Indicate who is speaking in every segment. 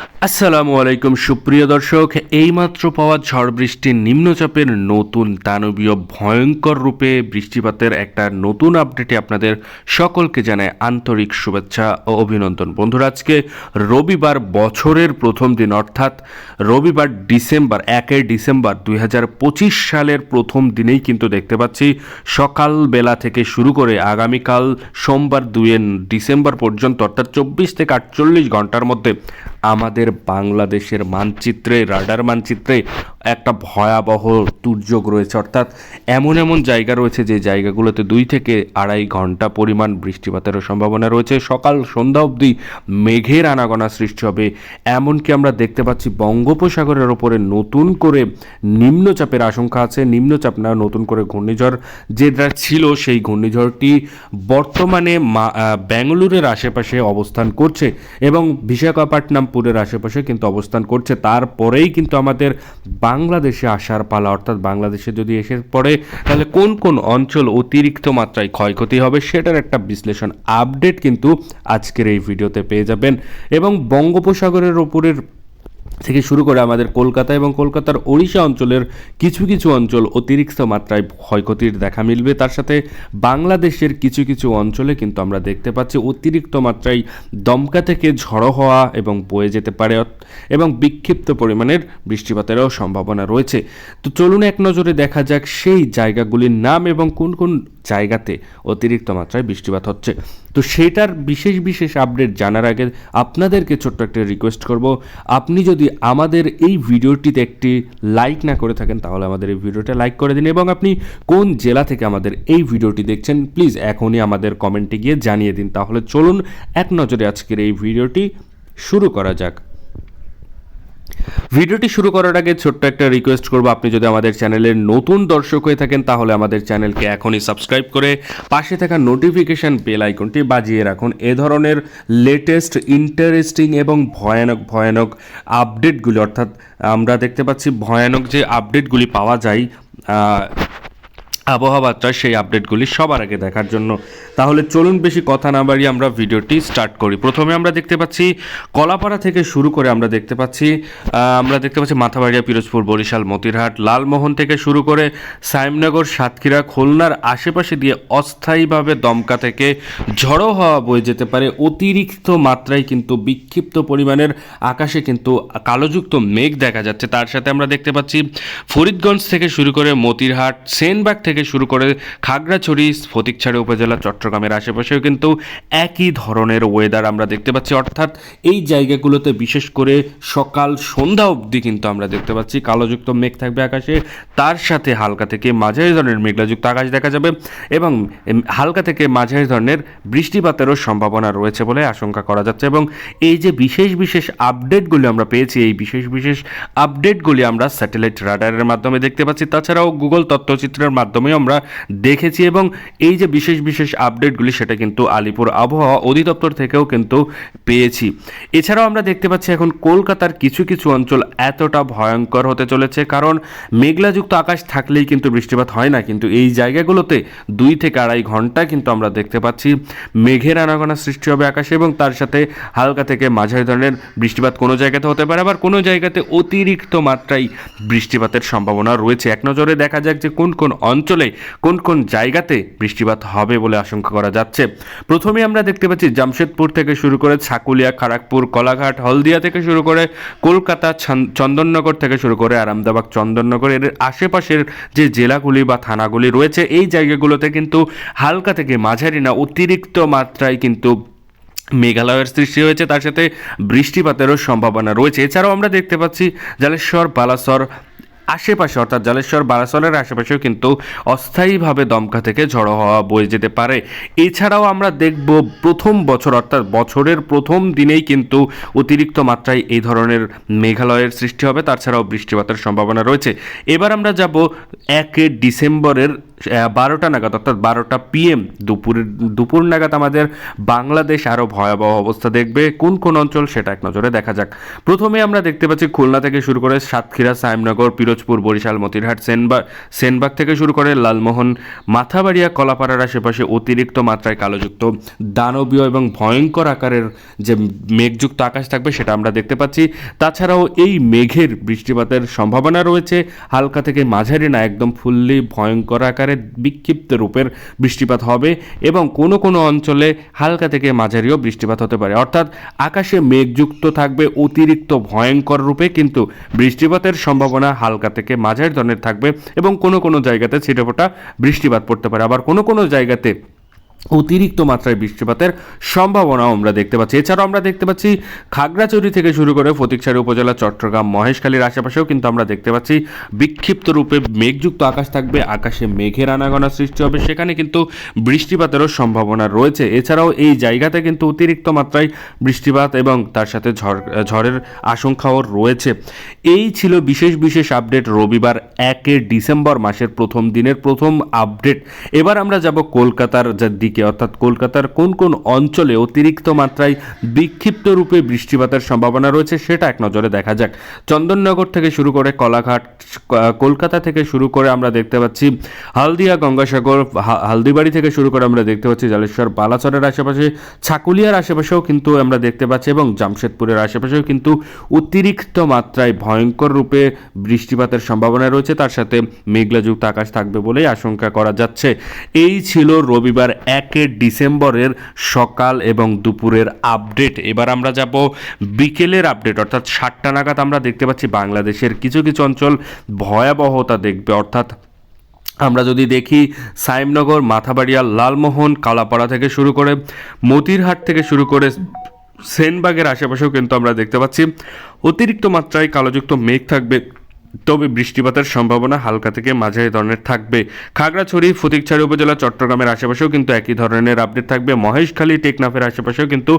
Speaker 1: আসসালামু আলাইকুম সুপ্রিয় দর্শক, এইমাত্র পাওয়া ঝড় বৃষ্টির নিম্নচাপের নতুন দানবীয় ভয়ঙ্কর রূপে বৃষ্টিপাতের একটা নতুন আপডেটে আপনাদের সকলকে জানায় আন্তরিক শুভেচ্ছা ও অভিনন্দন। বন্ধুরা, আজকে রবিবার, বছরের প্রথম দিন, অর্থাৎ রবিবার ডিসেম্বর 1 ডিসেম্বর 2025 সালের প্রথম দিনেই কিন্তু দেখতে পাচ্ছি সকালবেলা থেকে শুরু করে আগামীকাল সোমবার 2 ডিসেম্বর পর্যন্ত, অর্থাৎ 24 থেকে 48 ঘন্টার মধ্যে আমাদের বাংলাদেশের মানচিত্রে, রাডার মানচিত্রে একটা ভয়াবহ দুর্যোগ রয়েছে। অর্থাৎ এমন এমন জায়গা রয়েছে যে জায়গাগুলোতে 2 থেকে 2.5 ঘন্টা পরিমাণ বৃষ্টিপাতেরও সম্ভাবনা রয়েছে। সকাল সন্ধ্যা অবধি মেঘের আনাগোনা সৃষ্টি হবে। এমনকি আমরা দেখতে পাচ্ছি বঙ্গোপসাগরের ওপরে নতুন করে নিম্নচাপের আশঙ্কা আছে। নিম্নচাপ না, নতুন করে ঘূর্ণিঝড় যেটা ছিল, সেই ঘূর্ণিঝড়টি বর্তমানে ব্যাঙ্গালুরের আশেপাশে অবস্থান করছে এবং বিশাখাপট্টনমপুরের আশেপাশে কিন্তু অবস্থান করছে। তারপরেই কিন্তু আমাদের বাংলাদেশে আসার পালা। অর্থাৎ বাংলাদেশে যদি এসে পড়ে তাহলে কোন কোন অঞ্চল অতিরিক্ত মাত্রায় ক্ষয়ক্ষতি হবে সেটার একটা বিশ্লেষণ আপডেট কিন্তু আজকের এই ভিডিওতে পেয়ে যাবেন। এবং বঙ্গোপসাগরের ওপরের থেকে শুরু করে আমাদের কলকাতা এবং কলকাতার ওড়িশা অঞ্চলের কিছু কিছু অঞ্চল অতিরিক্ত মাত্রায় ক্ষয়ক্ষতির দেখা মিলবে। তার সাথে বাংলাদেশের কিছু কিছু অঞ্চলে কিন্তু আমরা দেখতে পাচ্ছি অতিরিক্ত মাত্রায় দমকা থেকে ঝড়ো হওয়া এবং বয়ে যেতে পারে এবং বিক্ষিপ্ত পরিমাণের বৃষ্টিপাতেরও সম্ভাবনা রয়েছে। তো চলুন এক নজরে দেখা যাক সেই জায়গাগুলির নাম এবং কোন কোন জায়গাতে অতিরিক্ত মাত্রায় বৃষ্টিপাত হচ্ছে। তো সেটার বিশেষ বিশেষ আপডেট জানার আগে আপনাদেরকে ছোট্ট একটা রিকোয়েস্ট করব, আপনি যদি আমাদের এই ভিডিওটিতে একটি লাইক না করে থাকেন তাহলে আমাদের এই ভিডিওটা লাইক করে দিন এবং আপনি কোন জেলা থেকে আমাদের এই ভিডিওটি দেখছেন প্লিজ এখনই আমাদের কমেন্টে গিয়ে জানিয়ে দিন। তাহলে চলুন এক নজরে আজকের এই ভিডিওটি শুরু করা যাক। ভিডিওটি শুরু করার আগে ছোট্ট একটা রিকোয়েস্ট করব, আপনি যদি আমাদের চ্যানেলের নতুন দর্শক হয়ে থাকেন তাহলে আমাদের চ্যানেলকে এখনই সাবস্ক্রাইব করে পাশে থাকা নোটিফিকেশন বেল আইকনটি বাজিয়ে রাখুন। এ ধরনের লেটেস্ট, ইন্টারেস্টিং এবং ভয়ানক ভয়ানক আপডেটগুলি, অর্থাৎ আমরা দেখতে পাচ্ছি ভয়ানক যে আপডেটগুলি পাওয়া যায় আবহাওয়া বার্তার, সেই আপডেটগুলি সবার আগে দেখার জন্য। তাহলে চলুন বেশি কথা না বাড়িয়ে আমরা ভিডিওটি স্টার্ট করি। প্রথমে আমরা দেখতে পাচ্ছি কলাপাড়া থেকে শুরু করে আমরা দেখতে পাচ্ছি মাথাবাড়িয়া, পিরোজপুর, বরিশাল, মতিরহাট, লালমোহন থেকে শুরু করে সাইমনগর, সাতক্ষীরা, খুলনার আশেপাশে দিয়ে অস্থায়ীভাবে দমকা থেকে ঝড়ো হওয়া বয়ে যেতে পারে। অতিরিক্ত মাত্রায় কিন্তু বিক্ষিপ্ত পরিমাণের আকাশে কিন্তু কালোযুক্ত মেঘ দেখা যাচ্ছে। তার সাথে আমরা দেখতে পাচ্ছি ফরিদগঞ্জ থেকে শুরু করে মতিরহাট, সেনবাগ থেকে শুরু করে খাগড়াছড়ি, ফটিকছড়ি উপজেলা, চট্টগ্রামের আশেপাশেও কিন্তু একই ধরনের ওয়েদার আমরা দেখতে পাচ্ছি। অর্থাৎ এই জায়গাগুলোতে বিশেষ করে সকাল সন্ধ্যা অবধি কিন্তু আমরা দেখতে পাচ্ছি কালোযুক্ত মেঘ থাকবে আকাশে। তার সাথে হালকা থেকে মাঝারি ধরনের মেঘলাযুক্ত আকাশ দেখা যাবে এবং হালকা থেকে মাঝারি ধরনের বৃষ্টিপাতেরও সম্ভাবনা রয়েছে বলে আশঙ্কা করা যাচ্ছে। এবং এই যে বিশেষ বিশেষ আপডেটগুলি আমরা পেয়েছি, এই বিশেষ বিশেষ আপডেটগুলি আমরা স্যাটেলাইট রাডারের মাধ্যমে দেখতে পাচ্ছি, তাছাড়াও গুগল তথ্যচিত্রের মাধ্যমে আমরা দেখেছি। এবং এই যে বিশেষ বিশেষ আপডেটগুলি সেটা কিন্তু আলিপুর আবহাওয়া অধিদপ্তর থেকেও কিন্তু পেয়েছি। এছাড়াও আমরা দেখতে পাচ্ছি এখন কলকাতার কিছু কিছু অঞ্চল এতটা ভয়ঙ্কর হতে চলেছে, কারণ মেঘলাযুক্ত আকাশ থাকলেই কিন্তু বৃষ্টিপাত হয় না, কিন্তু এই জায়গাগুলোতে 2 থেকে 2.5 ঘন্টা কিন্তু আমরা দেখতে পাচ্ছি মেঘের আনাগোনা সৃষ্টি হবে আকাশে এবং তার সাথে হালকা থেকে মাঝারি ধরনের বৃষ্টিপাত কোনো জায়গাতে হতে পারে, আবার কোনো জায়গাতে অতিরিক্ত মাত্রায় বৃষ্টিপাতের সম্ভাবনা রয়েছে। এক নজরে দেখা যাক যে কোন কোন অঞ্চলে কোন কোন জায়গাতে বৃষ্টিপাত হবে বলে আশঙ্কা করা যাচ্ছে। প্রথমে আমরা দেখতে পাচ্ছি জামশেদপুর থেকে শুরু করে ছাকুলিয়া, খড়গপুর, কলাঘাট, হলদিয়া থেকে শুরু করে কলকাতা, চন্দননগর থেকে শুরু করে আরামদাবাগ, চন্দননগর, এর আশেপাশের যে জেলাগুলি বা থানাগুলি রয়েছে এই জায়গাগুলোতে কিন্তু হালকা থেকে মাঝারি না অতিরিক্ত মাত্রায় কিন্তু মেঘালয়ের সৃষ্টি হয়েছে, তার সাথে বৃষ্টিপাতেরও সম্ভাবনা রয়েছে। এছাড়াও আমরা দেখতে পাচ্ছি জালেশ্বর, বালাসর আশেপাশে, অর্থাৎ জালেশ্বর, বালাসরের আশেপাশেও কিন্তু অস্থায়ীভাবে দমকা থেকে ঝড়ো হওয়া বয়ে যেতে পারে। এছাড়াও আমরা দেখব প্রথম বছর, অর্থাৎ বছরের প্রথম দিনেই কিন্তু অতিরিক্ত মাত্রায় এই ধরনের মেঘালয়ের সৃষ্টি হবে, তাছাড়াও বৃষ্টিপাতের সম্ভাবনা রয়েছে। এবার আমরা যাব 1 ডিসেম্বরের 12টা নাগাদ অর্থাৎ 12টা PM দুপুর নাগাদ আমাদের বাংলাদেশ আরও ভয়াবহ অবস্থা দেখবে। কোন কোন অঞ্চল সেটা এক নজরে দেখা যাক। প্রথমে আমরা দেখতে পাচ্ছি খুলনা থেকে শুরু করে সাতক্ষীরা, সায়েমনগর, পিরোজপুর, বরিশাল, মতিরহাট, সেনবাগ থেকে শুরু করে লালমোহন, মাথাবাড়িয়া, কলাপাড়ার আশেপাশে অতিরিক্ত মাত্রায় কালোযুক্ত দানবীয় এবং ভয়ঙ্কর আকারের যে মেঘযুক্ত আকাশ থাকবে সেটা আমরা দেখতে পাচ্ছি। তাছাড়াও এই মেঘের বৃষ্টিপাতের সম্ভাবনা রয়েছে, হালকা থেকে মাঝারি না একদম ফুললি ভয়ঙ্কর আকারে বিক্ষিপ্ত রূপের বৃষ্টিপাত হবে এবং কোনো কোনো অঞ্চলে হালকা থেকে মাঝারিও বৃষ্টিপাত হতে পারে। অর্থাৎ আকাশে মেঘযুক্ত থাকবে অতিরিক্ত ভয়ঙ্কর রূপে, কিন্তু বৃষ্টিপাতের সম্ভাবনা হালকা থেকে মাঝারি ধরনের থাকবে এবং কোনো কোনো জায়গাতে ছিটেফোঁটা বৃষ্টিপাত পড়তে পারে। আবার কোনো কোনো জায়গাতে অতিরিক্ত মাত্রায় বৃষ্টিপাতের সম্ভাবনাও আমরা দেখতে পাচ্ছি। এছাড়াও আমরা দেখতে পাচ্ছি খাগড়াছড়ি থেকে শুরু করে ফটিকছড়ি উপজেলা, চট্টগ্রাম, মহেশখালীর আশেপাশেও কিন্তু আমরা দেখতে পাচ্ছি বিক্ষিপ্ত রূপে মেঘযুক্ত আকাশ থাকবে, আকাশে মেঘের আনাগোনা সৃষ্টি হবে, সেখানে কিন্তু বৃষ্টিপাতেরও সম্ভাবনা রয়েছে। এছাড়াও এই জায়গাতে কিন্তু অতিরিক্ত মাত্রায় বৃষ্টিপাত এবং তার সাথে ঝড়ের আশঙ্কাও রয়েছে। এই ছিল বিশেষ বিশেষ আপডেট রবিবার 1 ডিসেম্বর মাসের প্রথম দিনের প্রথম আপডেট। এবার আমরা যাব কলকাতার দিকে, অর্থাৎ কলকাতার কোন কোন অঞ্চলে অতিরিক্ত মাত্রায় বিক্ষিপ্ত রূপে বৃষ্টিপাতের সম্ভাবনা রয়েছে সেটা এক নজরে দেখা যাক। চন্দননগর থেকে শুরু করে কলাঘাট, কলকাতা থেকে শুরু করে আমরা দেখতে পাচ্ছি হালদিয়া, গঙ্গাসাগর, হালদিবাড়ি থেকে শুরু করে আমরা দেখতে পাচ্ছি জালেশ্বর, বালাসরের আশেপাশে, ছাকুলিয়ার আশেপাশেও কিন্তু আমরা দেখতে পাচ্ছি এবং জামশেদপুরের আশেপাশেও কিন্তু অতিরিক্ত মাত্রায় ভয়ঙ্কর রূপে বৃষ্টিপাতের সম্ভাবনা রয়েছে, তার সাথে মেঘলাযুক্ত আকাশ থাকবে বলেই আশঙ্কা করা যাচ্ছে। এই ছিল রবিবার 1 ডিসেম্বরের সকাল এবং দুপুরের আপডেট। এবার আমরা যাব বিকেলের আপডেট, অর্থাৎ 7টা নাগাদ আমরা দেখতে পাচ্ছি বাংলাদেশের কিছু কিছু অঞ্চল ভয়াবহতা দেখবে। অর্থাৎ আমরা যদি দেখি সায়েমনগর, মাথাবাড়িয়া, লালমোহন, কালাপাড়া থেকে শুরু করে মতিরহাট থেকে শুরু করে সেনবাগের আশেপাশেও কিন্তু আমরা দেখতে পাচ্ছি অতিরিক্ত মাত্রায় কালোযুক্ত মেঘ থাকবে, তবে বৃষ্টিপাতের সম্ভাবনা হালকা থেকে মাঝারি ধরনের থাকবে। খাগড়াছড়ি, ফটিকছড়ি উপজেলা, চট্টগ্রামের আশেপাশেও কিন্তু একই ধরনের আপডেট থাকবে। মহেশখালী, টেকনাফের আশেপাশেও কিন্তু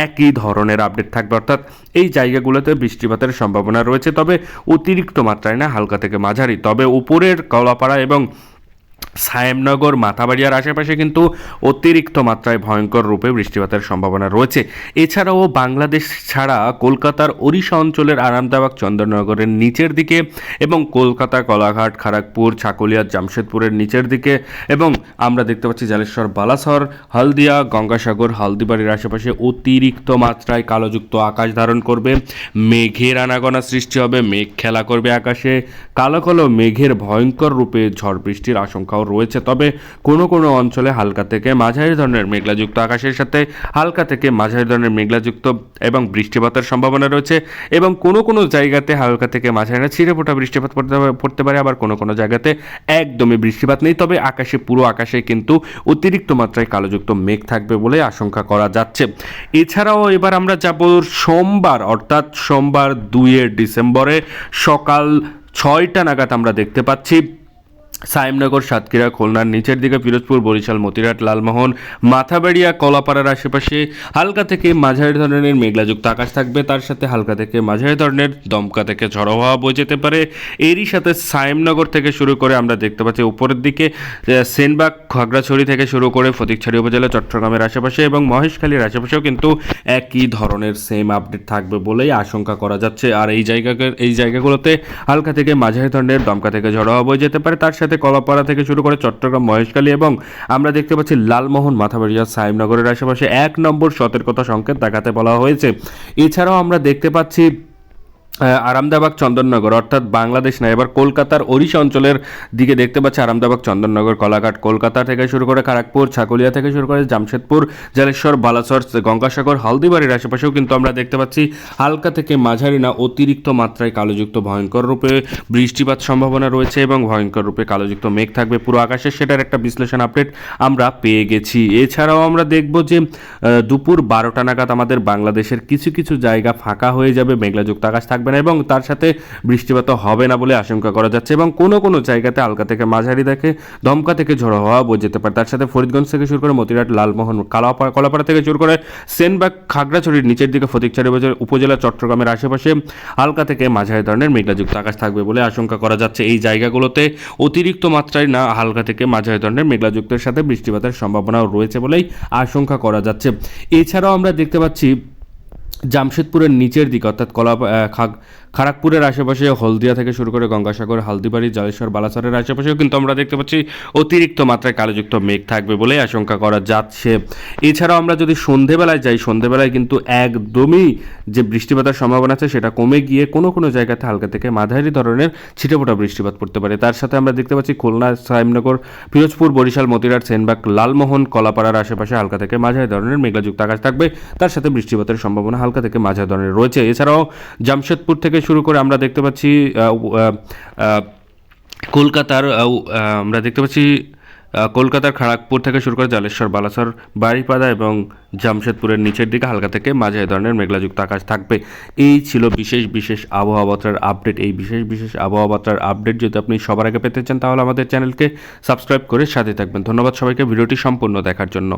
Speaker 1: একই ধরনের আপডেট থাকবে। অর্থাৎ এই জায়গাগুলোতে বৃষ্টিপাতের সম্ভাবনা রয়েছে, তবে অতিরিক্ত মাত্রায় না, হালকা থেকে মাঝারি। তবে উপরের কলাপাড়া এবং সায়েমনগর, মাথাবাড়িয়ার আশেপাশে কিন্তু অতিরিক্ত মাত্রায় ভয়ঙ্কর রূপে বৃষ্টিপাতের সম্ভাবনা রয়েছে। এছাড়াও বাংলাদেশ ছাড়া কলকাতার ওড়িশা অঞ্চলের আরামদাবাগ, চন্দননগরের নিচের দিকে এবং কলকাতা, কলাঘাট, খড়গপুর, ছাকুলিয়া, জামশেদপুরের নিচের দিকে এবং আমরা দেখতে পাচ্ছি জালেশ্বর, বালাসর, হলদিয়া, গঙ্গাসাগর, হালদিবাড়ির আশেপাশে অতিরিক্ত মাত্রায় কালোযুক্ত আকাশ ধারণ করবে, মেঘের আনাগোনা সৃষ্টি হবে, মেঘ খেলা করবে আকাশে, কালো কালো মেঘের ভয়ঙ্কর রূপে ঝড় বৃষ্টির আশঙ্কাও রয়েছে। তবে কোনো কোনো অঞ্চলে হালকা থেকে মাঝারি ধরনের মেঘলাযুক্ত আকাশের সাথে হালকা থেকে মাঝারি ধরনের মেঘলাযুক্ত এবং বৃষ্টিপাতের সম্ভাবনা রয়েছে এবং কোনো কোনো জায়গাতে হালকা থেকে মাঝারি ছিটেফোঁটা বৃষ্টিপাত পড়তে পারে, আবার কোনো কোনো জায়গাতে একদমই বৃষ্টিপাত নেই। তবে আকাশে, পুরো আকাশে কিন্তু অতিরিক্ত মাত্রায় কালোযুক্ত মেঘ থাকবে বলে আশঙ্কা করা যাচ্ছে। এছাড়াও এবার আমরা যাব সোমবার, অর্থাৎ সোমবার 2 ডিসেম্বরে সকাল 6টা নাগাদ আমরা দেখতে পাচ্ছি সায়েমনগর, সাতক্ষীরা, খুলনার নিচের দিকে, পিরোজপুর, বরিশাল, মতিরহাট, লালমোহন, মাথাবাড়িয়া, কলাপাড়ার আশেপাশে হালকা থেকে মাঝারি ধরনের মেঘলাযুক্ত আকাশ থাকবে, তার সাথে হালকা থেকে মাঝারি ধরনের দমকা থেকে ঝড়ো হাওয়া বয়ে যেতে পারে। এরই সাথে সায়েমনগর থেকে শুরু করে আমরা দেখতে পাচ্ছি উপরের দিকে সেনবাগ, খাগড়াছড়ি থেকে শুরু করে ফটিকছড়ি উপজেলা, চট্টগ্রামের আশেপাশে এবং মহেশখালীর আশেপাশেও কিন্তু একই ধরনের সেম আপডেট থাকবে বলেই আশঙ্কা করা যাচ্ছে। আর এই জায়গাগুলোতে হালকা থেকে মাঝারি ধরনের দমকা থেকে ঝড়ো হাওয়া বয়ে যেতে পারে, তার সাথে কলাপাড়া থেকে শুরু করে চট্টগ্রাম, মহেশখালী এবং আমরা দেখতে পাচ্ছি লালমোহন, মাথাবাড়িয়া, সায়েমনগরের আশেপাশে 1 নম্বর সতর্কতা সংকেত দেখাতে বলা হয়েছে। এছাড়াও আমরা দেখতে পাচ্ছি আরামদাবাগ, চন্দননগর, অর্থাৎ বাংলাদেশ না, এবার কলকাতার ওড়িশা অঞ্চলের দিকে দেখতে পাচ্ছি আরামদাবাগ, চন্দননগর, কলাঘাট, কলকাতা থেকে শুরু করে খড়গপুর, ছাকুলিয়া থেকে শুরু করে জামশেদপুর, জালেশ্বর, বালাসর, গঙ্গাসাগর, হালদিবাড়ির আশেপাশেও কিন্তু আমরা দেখতে পাচ্ছি হালকা থেকে মাঝারি না, অতিরিক্ত মাত্রায় কালোযুক্ত ভয়ঙ্কর রূপে বৃষ্টিপাত সম্ভাবনা রয়েছে এবং ভয়ঙ্কর রূপে কালোযুক্ত মেঘ থাকবে পুরো আকাশে, সেটার একটা বিশ্লেষণ আপডেট আমরা পেয়ে গেছি। এছাড়াও আমরা দেখব যে দুপুর 12টা নাগাদ আমাদের বাংলাদেশের কিছু কিছু জায়গা ফাঁকা হয়ে যাবে, মেঘলাযুক্ত আকাশ থাকবে থাকবে না এবং তার সাথে বৃষ্টিপাতও হবে না বলে আশঙ্কা করা যাচ্ছে এবং কোনো কোনো জায়গাতে হালকা থেকে মাঝারি দেখে দমকা থেকে ঝোড়ো হওয়া বয়ে যেতে পারে। তার সাথে ফরিদগঞ্জ থেকে শুরু করে মতিরাট, লালমোহন, কলাপাড়া থেকে শুরু করে সেনবাগ, খাগড়াছড়ির নিচের দিকে ফটিকছড়ি উপজেলা, চট্টগ্রামের আশেপাশে হালকা থেকে মাঝারি ধরনের মেঘলাযুক্ত আকাশ থাকবে বলে আশঙ্কা করা যাচ্ছে। এই জায়গাগুলোতে অতিরিক্ত মাত্রায় না হালকা থেকে মাঝারি ধরনের মেঘলাযুক্তের সাথে বৃষ্টিপাতের সম্ভাবনাও রয়েছে বলেই আশঙ্কা করা যাচ্ছে। এছাড়াও আমরা দেখতে পাচ্ছি জামশেদপুরের নিচের দিকে অর্থাৎ খড়গপুরের আশেপাশে হলদিয়া থেকে শুরু করে গঙ্গাসাগর, হালদিবাড়ি, জলেশ্বর, বালাসরের আশেপাশেও কিন্তু আমরা দেখতে পাচ্ছি অতিরিক্ত মাত্রায় কালোযুক্ত মেঘ থাকবে বলে আশঙ্কা করা যাচ্ছে। এছাড়াও আমরা যদি সন্ধেবেলায় যাই, সন্ধেবেলায় কিন্তু একদমই যে বৃষ্টিপাতের সম্ভাবনা আছে সেটা কমে গিয়ে কোনো কোনো জায়গাতে হালকা থেকে মাঝারি ধরনের ছিটেফোঁটা বৃষ্টিপাত পড়তে পারে। তার সাথে আমরা দেখতে পাচ্ছি খুলনা, সাইমনগর, পিরোজপুর, বরিশাল, মতিরাট, সেনবাগ, লালমোহন, কলাপাড়ার আশেপাশে হালকা থেকে মাঝারি ধরনের মেঘলাযুক্ত আকাশ থাকবে। তার সাথে বৃষ্টিপাতের সম্ভাবনা হালকা থেকে মাঝারি ধরনের রয়েছে। এছাড়াও জামশেদপুর থেকে শুরু করে আমরা দেখতে পাচ্ছি কলকাতার খড়গপুর থেকে শুরু করে জলেশ্বর, বালাসর, বারিপাদা এবং জামশেদপুরের নিচের দিকে হালকা থেকে মাঝারি ধরনের মেঘলাযুক্ত আকাশ থাকবে। এই ছিল বিশেষ আবহাওয়া বার্তার আপডেট। এই বিশেষ আবহাওয়া বার্তার আপডেট যদি আপনি সবার আগে পেতে চান তাহলে আমাদের চ্যানেলকে সাবস্ক্রাইব করে সাথে থাকবেন। ধন্যবাদ সবাইকে ভিডিওটি সম্পূর্ণ দেখার জন্য।